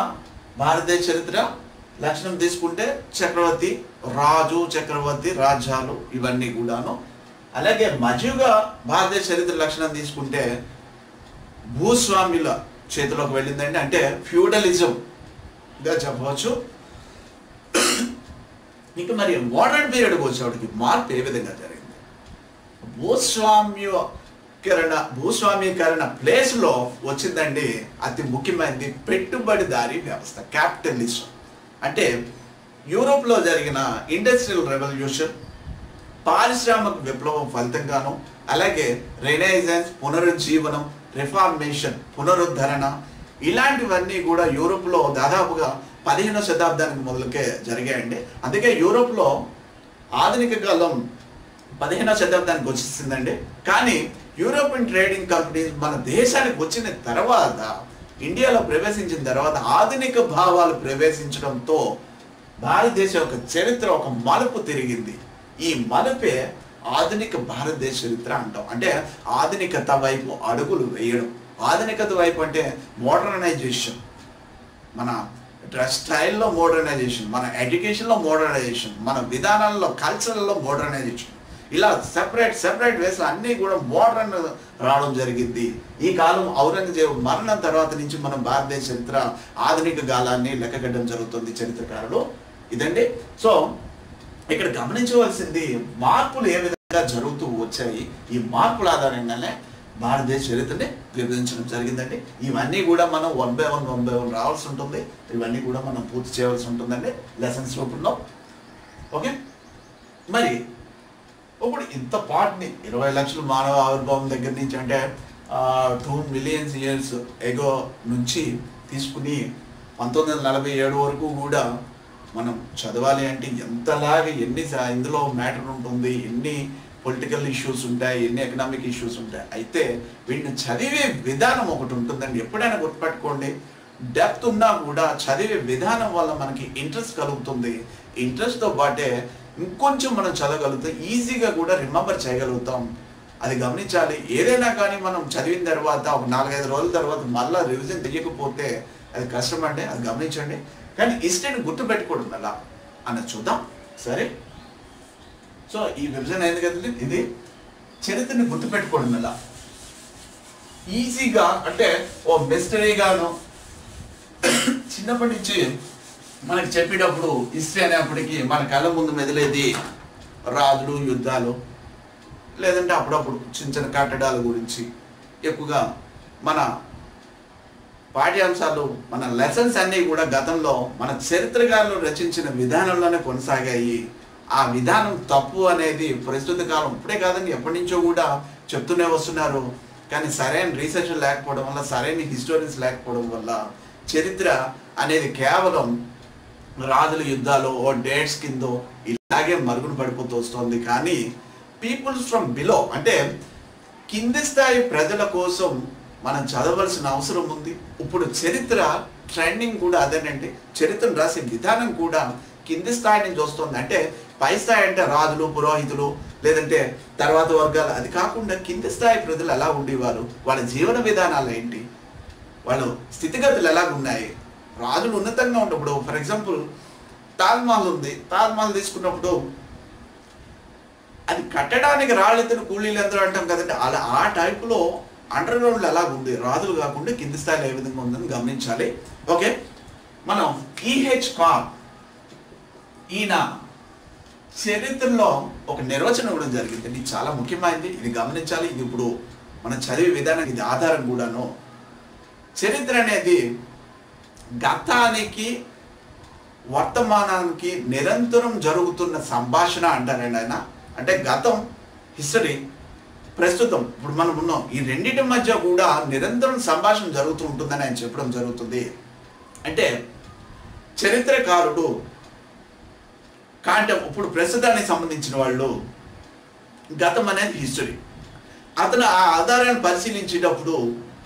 భారతదేశ చరిత్ర లక్షణం తీసుకుంటే చక్రవర్తి రాజు, చక్రవర్తి రాజ్యాలు ఇవన్నీ కూడాను. అలాగే మధ్యయుగ భారతదేశ చరిత్ర లక్షణం తీసుకుంటే భూస్వామ్యుల చేతిలోకి వెళ్ళిందండి. అంటే ఫ్యూడలిజంగా చెప్పవచ్చు. ఇంకా మరి మోడర్న్ పీరియడ్కి వచ్చేవాడికి మార్పు ఏ విధంగా జరిగింది? భూస్వామీకరణ ప్లేస్లో వచ్చిందండి అతి ముఖ్యమైనది పెట్టుబడిదారీ వ్యవస్థ, క్యాపిటలిజం. అంటే యూరోప్లో జరిగిన ఇండస్ట్రియల్ రెవల్యూషన్, పారిశ్రామిక విప్లవం ఫలితంగాను, అలాగే రెనైజెన్స్, పునరుజ్జీవనం, రిఫార్మేషన్, పునరుద్ధరణ ఇలాంటివన్నీ కూడా యూరోప్లో దాదాపుగా 15వ శతాబ్దానికి మొదలుకే జరిగాయండి. అందుకే యూరోప్లో ఆధునిక కాలం 15వ శతాబ్దానికి వచ్చేసిందండి. కానీ యూరోపియన్ ట్రేడింగ్ కంపెనీస్ మన దేశానికి వచ్చిన తర్వాత, ఇండియాలో ప్రవేశించిన తర్వాత ఆధునిక భావాలు ప్రవేశించడంతో భారతదేశం యొక్క చరిత్ర ఒక మలుపు తిరిగింది. ఈ మలుపే ఆధునిక భారతదేశ చరిత్ర అంటాం. అంటే ఆధునికత వైపు అడుగులు వేయడం. ఆధునికత వైపు అంటే మోడర్నైజేషన్, మన డ్రెస్ స్టైల్లో మోడర్నైజేషన్, మన ఎడ్యుకేషన్లో మోడర్నైజేషన్, మన విధానాల్లో కల్చర్లో మోడర్నైజేషన్, ఇలా సెపరేట్ వేస్ అన్నీ కూడా మోడర్న్ రావడం జరిగింది. ఈ కాలం ఔరంగజేబు మరణం తర్వాత నుంచి మనం భారతదేశ చరిత్ర ఆధునిక కాలాన్ని లెక్కగట్టడం జరుగుతుంది చరిత్రకారులు. ఇదండి. సో ఇక్కడ గమనించవలసింది మార్పులు ఏ విధంగా జరుగుతూ వచ్చాయి. ఈ మార్పుల ఆధారంగానే భారతదేశ చరిత్రని విభజించడం జరిగిందండి. ఇవన్నీ కూడా మనం వన్ బై వన్ రావాల్సి ఉంటుంది. ఇవన్నీ కూడా మనం పూర్తి చేయవలసి ఉంటుందండి లెసన్స్ రూపంలో. ఓకే, మరి ఇప్పుడు ఇంత పార్ట్ని 20 లక్షల మానవ ఆవిర్భావం దగ్గర నుంచి, అంటే 2 మిలియన్స్ ఇయర్స్ ఎగో నుంచి తీసుకుని 1947 వరకు కూడా మనం చదవాలి అంటే ఎంతలాగా ఇందులో మ్యాటర్ ఉంటుంది, ఎన్ని పొలిటికల్ ఇష్యూస్ ఉంటాయి, ఎన్ని ఎకనామిక్ ఇష్యూస్ ఉంటాయి. అయితే వీటిని చదివే విధానం ఒకటి ఉంటుందండి. ఎప్పుడైనా గుర్తుపెట్టుకోండి, డెప్త్ ఉన్నా కూడా చదివే విధానం వల్ల మనకి ఇంట్రెస్ట్ కలుగుతుంది. ఇంట్రెస్ట్తో పాటే ఇంకొంచెం మనం చదవగలుగుతాం, ఈజీగా కూడా రిమెంబర్ చేయగలుగుతాం. అది గమనించాలి. ఏదైనా కానీ మనం చదివిన తర్వాత ఒక 4-5 రోజుల తర్వాత మళ్ళీ రివిజన్ తెలియకపోతే అది కష్టం అండి. అది గమనించండి. కానీ హిస్టరీని గుర్తుపెట్టుకోవడం ఎలా అన్నది చూద్దాం. సరే, సో ఈ విభజన అయింది కదండి. ఇది చరిత్రని గుర్తుపెట్టుకోవడం ఎలా ఈజీగా, అంటే ఓ మిస్టరీగాను చిన్నప్పటి నుంచి మనకి చెప్పేటప్పుడు హిస్టరీ అనేప్పటికీ మన కళ్ళ ముందు మెదిలేది రాజులు, యుద్ధాలు, లేదంటే అప్పుడప్పుడు చిన్న చిన్న కట్టడాల గురించి ఎక్కువగా మన పాఠ్యాంశాలు, మన లెసన్స్ అన్నీ కూడా గతంలో మన చరిత్రకారులు రచించిన విధానంలోనే కొనసాగాయి. ఆ విధానం తప్పు అనేది ప్రస్తుత కాలం ఇప్పుడే కాదండి, ఎప్పటి నుంచో కూడా చెప్తూనే వస్తున్నారు. కానీ సరైన రీసెర్చ్ లేకపోవడం వల్ల, సరైన హిస్టోరియన్స్ లేకపోవడం వల్ల చరిత్ర అనేది కేవలం రాజుల యుద్ధాలు, ఓ డేట్స్ కిందో ఇలాగే మరుగున పడిపోతూ వస్తుంది. కానీ పీపుల్స్ ఫ్రమ్ బిలో, అంటే కింది స్థాయి ప్రజల కోసం మనం చదవలసిన అవసరం ఉంది. ఇప్పుడు చరిత్ర ట్రెండింగ్ కూడా అదేనండి. చరిత్రను రాసే విధానం కూడా కింది స్థాయి నుంచి వస్తుంది. అంటే పై స్థాయి అంటే రాజులు, పురోహితులు, లేదంటే తర్వాత వర్గాలు, అది కాకుండా కింది స్థాయి ప్రజలు ఎలా ఉండేవారు, వాళ్ళ జీవన విధానాలు ఏంటి, వాళ్ళ స్థితిగతులు ఎలాగున్నాయి. రాజులు ఉన్నతంగా ఉన్నప్పుడు, ఫర్ ఎగ్జాంపుల్ తాజ్మహల్ ఉంది. తాజ్మహల్ తీసుకున్నప్పుడు అది కట్టడానికి రాళ్ళెత్తిన కూలీలు ఎందరో అంటాం కదండి, అలా ఆ టైపులో అండర్ గ్రౌండ్లో ఎలా ఉంది, రాజులు కాకుండా కింది స్థాయిలో ఏ విధంగా ఉందని గమనించాలి. ఓకే, మనం ఈహెచ్ కార్ ఈయన చరిత్రలో ఒక నిర్వచనం కూడా జరిగింది. ఇది చాలా ముఖ్యమైనది, ఇది గమనించాలి. ఇది ఇప్పుడు మనం చదివే విధానం ఇది ఆధారం కూడాను. చరిత్ర అనేది గతానికి వర్తమానానికి నిరంతరం జరుగుతున్న సంభాషణ అంటారండి ఆయన. అంటే గతం, హిస్టరీ, ప్రస్తుతం ఇప్పుడు మనం ఉన్నాం, ఈ రెండింటి మధ్య కూడా నిరంతరం సంభాషణ జరుగుతూ ఉంటుందని ఆయన చెప్పడం జరుగుతుంది. అంటే చరిత్రకారుడు ఇప్పుడు ప్రస్తుతానికి సంబంధించిన వాళ్ళు, గతం అనేది హిస్టరీ, అతను ఆ ఆధారాన్ని పరిశీలించేటప్పుడు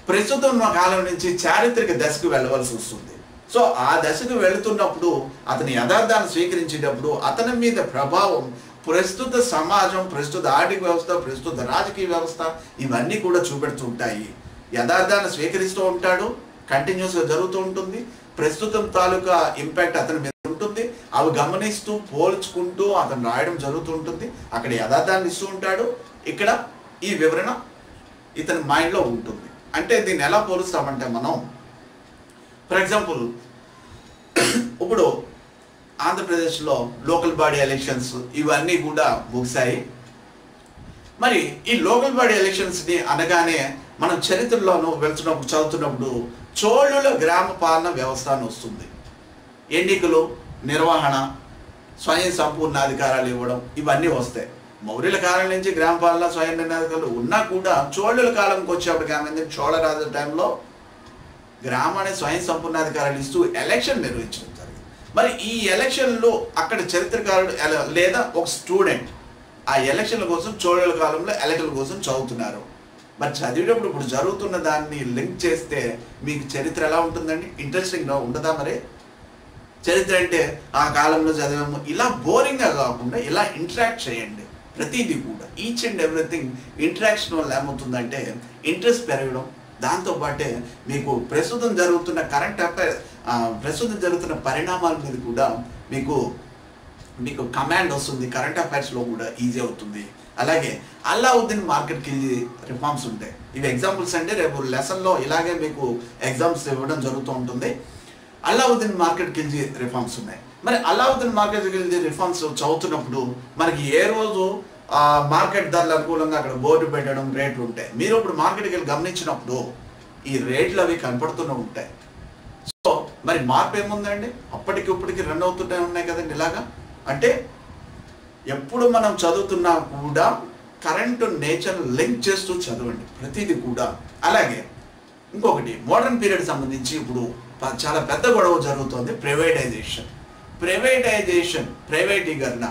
ప్రస్తుతం ఉన్న కాలం నుంచి చారిత్రక దశకు వెళ్ళవలసి వస్తుంది. సో ఆ దశకు వెళుతున్నప్పుడు అతని యథార్థాన్ని స్వీకరించేటప్పుడు అతని మీద ప్రభావం ప్రస్తుత సమాజం, ప్రస్తుత ఆర్థిక వ్యవస్థ, ప్రస్తుత రాజకీయ వ్యవస్థ ఇవన్నీ కూడా చూపెడుతూ ఉంటాయి. యథార్థాన్ని స్వీకరిస్తూ ఉంటాడు, కంటిన్యూస్గా జరుగుతూ ఉంటుంది. ప్రస్తుతం తాలూకా ఇంపాక్ట్ అతని మీద ఉంటుంది. అవి గమనిస్తూ పోల్చుకుంటూ అతను రాయడం జరుగుతూ ఉంటుంది. అక్కడ యథార్థాన్ని ఇస్తూ ఉంటాడు, ఇక్కడ ఈ వివరణ ఇతని మైండ్లో ఉంటుంది. అంటే దీన్ని ఎలా పోలుస్తామంటే మనం, ఫర్ ఎగ్జాంపుల్ ఇప్పుడు ఆంధ్రప్రదేశ్లో లోకల్ బాడీ ఎలక్షన్స్ ఇవన్నీ కూడా ముగిశాయి. మరి ఈ లోకల్ బాడీ ఎలక్షన్స్ని అనగానే మనం చరిత్రలోనూ వెళ్తున్నప్పుడు చదువుతున్నప్పుడు చోళుల గ్రామ పాలన వ్యవస్థ అని వస్తుంది. ఎన్నికలు, నిర్వహణ, స్వయం సంపూర్ణాధికారాలు ఇవ్వడం ఇవన్నీ వస్తాయి. మౌర్యుల కాలం నుంచి గ్రామ పాలన, స్వయం నిర్ణయాధికారాలు ఉన్నా కూడా చోళుల కాలంకి వచ్చేప్పటికి ఏమైంది, చోళరాజు టైంలో గ్రామాన్ని స్వయం సంపూర్ణాధికారాలు ఇస్తూ ఎలక్షన్ నిర్వహించడం జరిగింది. మరి ఈ ఎలక్షన్లో అక్కడ చరిత్రకారుడు లేదా ఒక స్టూడెంట్ ఆ ఎలక్షన్ల కోసం చోళల కాలంలో ఎలక్షన్ల కోసం చదువుతున్నారు. మరి చదివేటప్పుడు ఇప్పుడు జరుగుతున్న దాన్ని లింక్ చేస్తే మీకు చరిత్ర ఎలా ఉంటుందండి? ఇంట్రెస్టింగ్గా ఉండదా? మరి చరిత్ర అంటే ఆ కాలంలో చదివాము ఇలా బోరింగ్గా కాకుండా ఇలా ఇంటరాక్ట్ చేయండి. ప్రతిదీ కూడా ఈచ్ అండ్ ఎవ్రీథింగ్ ఇంటరాక్షన్ వల్ల ఏమవుతుందంటే ఇంట్రెస్ట్ పెరగడం, దాంతోపాటే మీకు ప్రస్తుతం జరుగుతున్న కరెంట్ అఫైర్స్, ప్రస్తుతం జరుగుతున్న పరిణామాల మీద కూడా మీకు కమాండ్ వస్తుంది. కరెంట్ అఫైర్స్లో కూడా ఈజీ అవుతుంది. అలాగే అల్లావుద్దీన్ మార్కెట్ ఖిల్జీ రిఫార్మ్స్ ఉంటాయి. ఇవి ఎగ్జాంపుల్స్ అంటే రేపు లెసన్లో ఇలాగే మీకు ఎగ్జామ్స్ ఇవ్వడం జరుగుతూ ఉంటుంది. అల్లావుద్దీన్ మార్కెట్ ఖిల్జీ రిఫార్మ్స్ ఉన్నాయి. మరి అల్లావుద్దీన్ మార్కెట్ ఖిల్జీ రిఫార్మ్స్ చదువుతున్నప్పుడు మనకి ఏ రోజు మార్కెట్ ధరలు అనుకూలంగా అక్కడ బోర్డు పెట్టడం, రేట్లు ఉంటాయి. మీరు ఇప్పుడు మార్కెట్కి వెళ్ళి గమనించినప్పుడు ఈ రేట్లు అవి కనపడుతూనే ఉంటాయి. సో మరి మార్పు ఏముందండి? అప్పటికి ఇప్పటికి రన్ అవుతూనే ఉన్నాయి కదండి. ఇలాగా అంటే ఎప్పుడు మనం చదువుతున్నా కూడా కరెంటు నేచర్ లింక్ చేస్తూ చదవండి ప్రతిదీ కూడా. అలాగే ఇంకొకటి మోడర్న్ పీరియడ్ సంబంధించి ఇప్పుడు చాలా పెద్ద గొడవ జరుగుతుంది. ప్రైవేటీకరణ.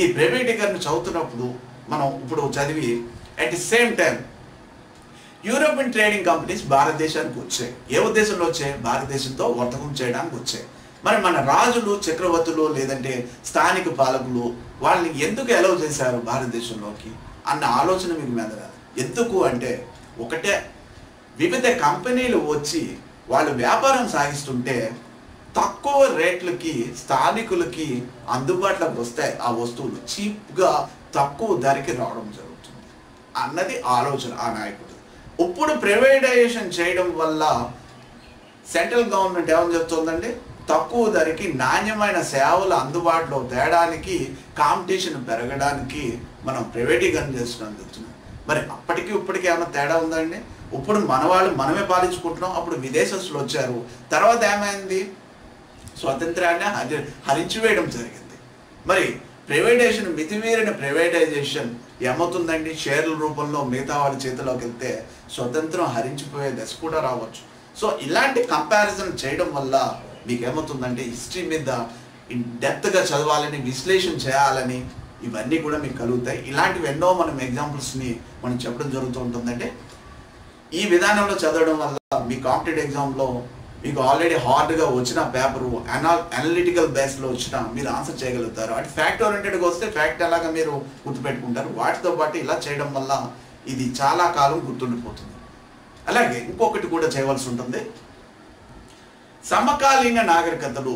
ఈ ప్రైవేటీకరణ చదువుతున్నప్పుడు మనం ఇప్పుడు చదివి at the same time European trading companies భారతదేశానికి వచ్చాయి. ఏ ఉద్దేశంలో వచ్చాయి? భారతదేశంతో వర్తకం చేయడానికి వచ్చాయి. మరి మన రాజులు, చక్రవర్తులు లేదంటే స్థానిక పాలకులు వాళ్ళని ఎందుకు అలౌ చేశారు భారతదేశంలోకి అన్న ఆలోచన మీకు మెదలాలి. ఎందుకు అంటే ఒకటే, వివిధ కంపెనీలు వచ్చి వాళ్ళు వ్యాపారం సాగిస్తుంటే తక్కువ రేట్లకి స్థానికులకి అందుబాటులోకి వస్తాయి. ఆ వస్తువులు చీప్గా తక్కువ ధరకి రావడం జరుగుతుంది అన్నది ఆలోచన ఆ నాయకుడు. ఇప్పుడు ప్రైవేటైజేషన్ చేయడం వల్ల సెంట్రల్ గవర్నమెంట్ ఏమని చెప్తుందండి? తక్కువ ధరకి నాణ్యమైన సేవలు అందుబాటులో తేడానికి, కాంపిటీషన్ పెరగడానికి మనం ప్రైవేటీకరణ చేస్తున్నాం చెప్తున్నాం. మరి అప్పటికి ఇప్పటికి ఏమైనా తేడా ఉందండి? ఇప్పుడు మన వాళ్ళు మనమే పాలించుకుంటున్నాం. అప్పుడు విదేశస్తులు వచ్చారు. తర్వాత ఏమైంది? స్వతంత్రాన్ని హరించివేయడం జరిగింది. మరి ప్రైవేటైజేషన్, మితిమీరిన ప్రైవేటైజేషన్ ఏమవుతుందండి? షేర్ల రూపంలో మిగతా వాళ్ళ చేతిలోకి వెళ్తే స్వతంత్రం హరించిపోయే దశ కూడా రావచ్చు. సో ఇలాంటి కంపారిజన్ చేయడం వల్ల మీకు ఏమవుతుందంటే హిస్టరీ మీద డెప్త్గా చదవాలని, విశ్లేషణ చేయాలని ఇవన్నీ కూడా మీకు కలుగుతాయి. ఇలాంటివి ఎన్నో మనం ఎగ్జాంపుల్స్ని మనం చెప్పడం జరుగుతూ ఉంటుందండి. ఈ విధానంలో చదవడం వల్ల మీ కాంపిటేటివ్ ఎగ్జామ్లో మీకు ఆల్రెడీ హార్డ్గా వచ్చిన పేపరు అనలిటికల్ బేస్లో వచ్చినా మీరు ఆన్సర్ చేయగలుగుతారు. అటు ఫ్యాక్ట్ ఓరియంటెడ్గా వస్తే ఫ్యాక్ట్ ఎలాగా మీరు గుర్తుపెట్టుకుంటారు. వాటితో పాటు ఇలా చేయడం వల్ల ఇది చాలా కాలం గుర్తుండిపోతుంది. అలాగే ఇంకొకటి కూడా చేయవలసి ఉంటుంది. సమకాలీన నాగరికతలు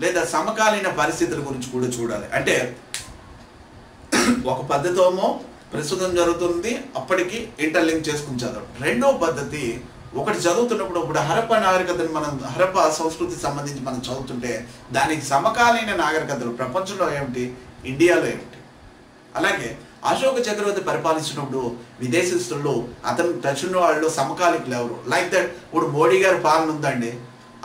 లేదా సమకాలీన పరిస్థితుల గురించి కూడా చూడాలి. అంటే ఒక పద్ధతేమో ప్రస్తుతం జరుగుతుంది, అప్పటికి ఇంటర్లింక్ చేసుకుని చదవడం. రెండో పద్ధతి, ఒకటి చదువుతున్నప్పుడు ఇప్పుడు హరప్ప నాగరికతను మనం, హరప్ప సంస్కృతికి సంబంధించి మనం చదువుతుంటే దానికి సమకాలీన నాగరికతలు ప్రపంచంలో ఏమిటి, ఇండియాలో ఏమిటి. అలాగే అశోక చక్రవర్తి పరిపాలించినప్పుడు విదేశస్తులు అతను టచ్న్న వాళ్ళు సమకాలికులు ఎవరు? లైక్ దట్ ఇప్పుడు మోడీ గారి పాలన ఉందండి,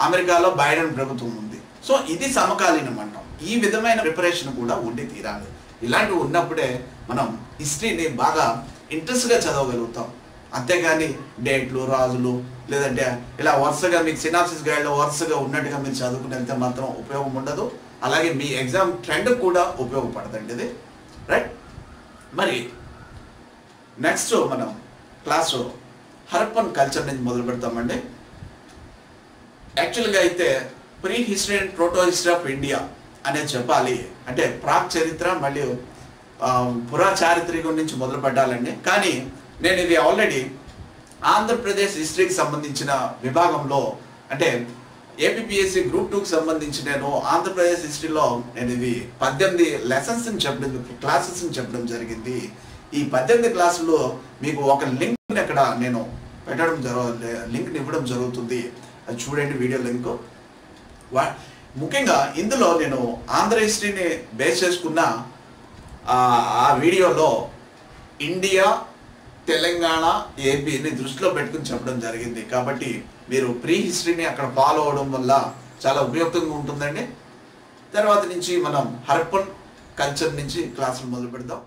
అమెరికాలో బైడెన్ ప్రభుత్వం ఉంది. సో ఇది సమకాలీనం అంటాం. ఈ విధమైన ప్రిపరేషన్ కూడా ఉండి తీరాలి. ఇలాంటివి ఉన్నప్పుడే మనం హిస్టరీని బాగా ఇంట్రెస్ట్గా చదవగలుగుతాం. అంతేగాని డేట్లు, రాజులు లేదంటే ఇలా వరుసగా మీకు సినాప్సిస్ గైడ్లో వరుసగా ఉన్నట్టుగా మీరు చదువుకుని వెళ్తే మాత్రం ఉపయోగం ఉండదు. అలాగే మీ ఎగ్జామ్ ట్రెండ్ కూడా ఉపయోగపడదండి ఇది. రైట్. మరి నెక్స్ట్ మనం క్లాసు హరప్పన్ కల్చర్ నుంచి మొదలు పెడతామండి. యాక్చువల్గా అయితే pre history and proto history of India అనేది చెప్పాలి. అంటే ప్రాక్ చరిత్ర మరియు పురా చారిత్రికం నుంచి మొదలు పెట్టాలండి. కానీ నేను ఇది ఆల్రెడీ ఆంధ్రప్రదేశ్ హిస్టరీకి సంబంధించిన విభాగంలో, అంటే ఏపీపీఎస్సీ గ్రూప్ 2కి సంబంధించి నేను ఆంధ్రప్రదేశ్ హిస్టరీలో నేను ఇది 18 లెసన్స్ని చెప్పడం, క్లాసెస్ని చెప్పడం జరిగింది. ఈ 18 క్లాసుల్లో మీకు ఒక లింక్ని అక్కడ నేను పెట్టడం లింక్ని ఇవ్వడం జరుగుతుంది. అది చూడండి, వీడియో లింక్. ముఖ్యంగా ఇందులో నేను ఆంధ్ర హిస్టరీని బేస్ చేసుకున్న ఆ వీడియోలో ఇండియా, తెలంగాణ, ఏపీని దృష్టిలో పెట్టుకుని చెప్పడం జరిగింది. కాబట్టి మీరు ప్రీ హిస్టరీని అక్కడ ఫాలో అవడం వల్ల చాలా ఉపయుక్తంగా ఉంటుందండి. తర్వాత నుంచి మనం హరప్పన్ కల్చర్ నుంచి క్లాసులు మొదలు పెడదాం.